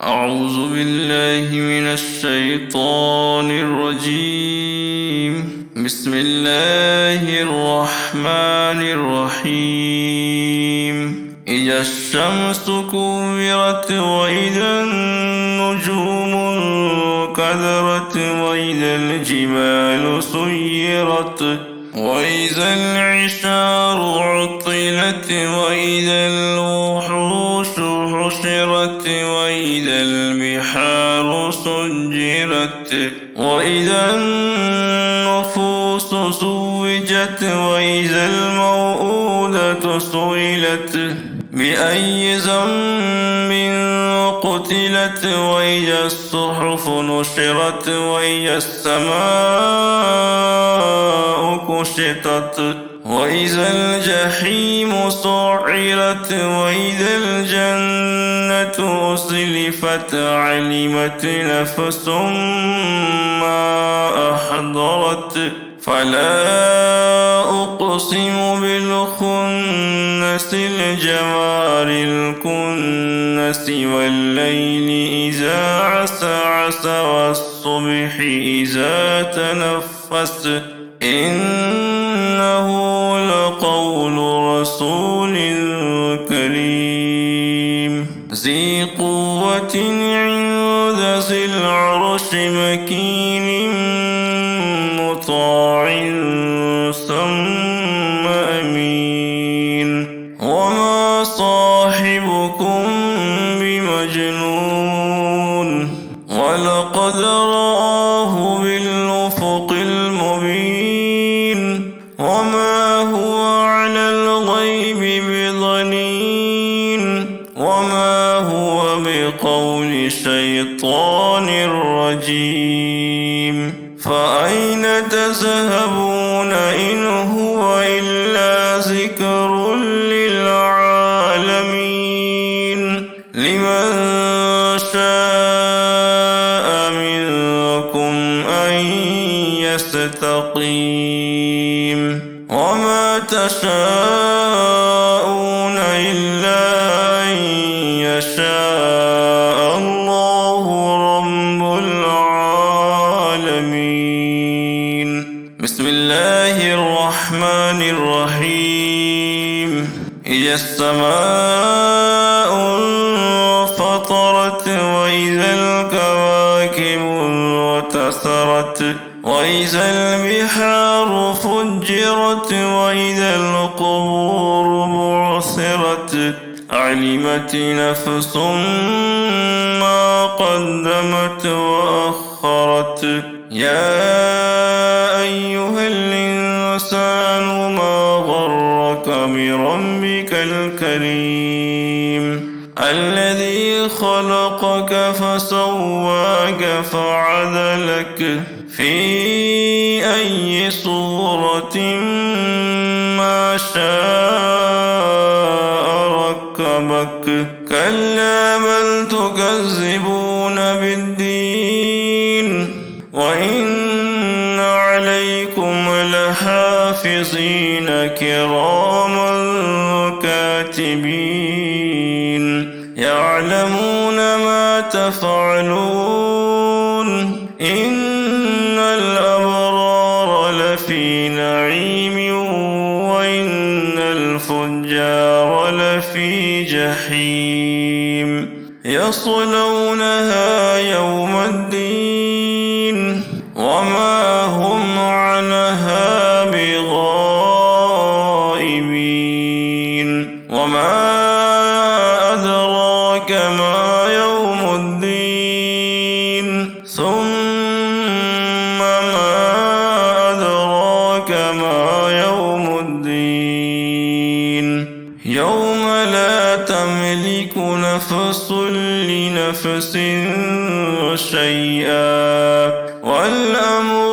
أعوذ بالله من الشيطان الرجيم. بسم الله الرحمن الرحيم. إذا الشمس كورت وإذا النجوم انكدرت وإذا الجبال سيرت وإذا العشار عطلت وإذا الوحوش حشرت وإذا البحار سجرت وإذا النفوس زوجت وإذا الموءودة سئلت بأي ذنب قتلت وإذا الصحف نشرت وإذا السماء كشطت وإذا الجحيم سعرت وإذا الجنة أزلفت علمت نفس ما أحضرت فلا أقسم بالخنس الجوار الكنس والليل إذا عسعس والصبح إذا تنفس إنه لقول رسول كريم ذي قوة عند ذي العرش مكين مطاع ثم أمين وما صاحبكم بمجنون ولقد رآه بالأفق المبين وما هو على الغيب بضنين وما هو بقول شيطان رجيم فأين تذهبون إن هو إلا ذكر للعالمين لمن شاء منكم أن يستقيم وما تشاءون إلا أن يشاء الله رب العالمين. بسم الله الرحمن الرحيم. إذا السماء انفطرت وإذا الكواكب انتثرت وإذا البحار فجرت وإذا القبور بعثرت علمت نفس ما قدمت وأخرت يا أيها الإنسان ما غرك بربك الكريم الذي خلقك فسواك فعدلك في أي صورة ما شاء ركبك كلا بل تكذبون بالدين وإن عليكم لحافظين كراما كاتبين يعلمون ما تفعلون إن الأبرار لفي نعيم وإن الفجار لفي جحيم يصلونها يوم الدين وما هم عنها بغائبين وما أدراك ما يوم الدين ثم ما أدراك ما يوم الدين يوم لا تملك نفس لنفس شيئا والأمر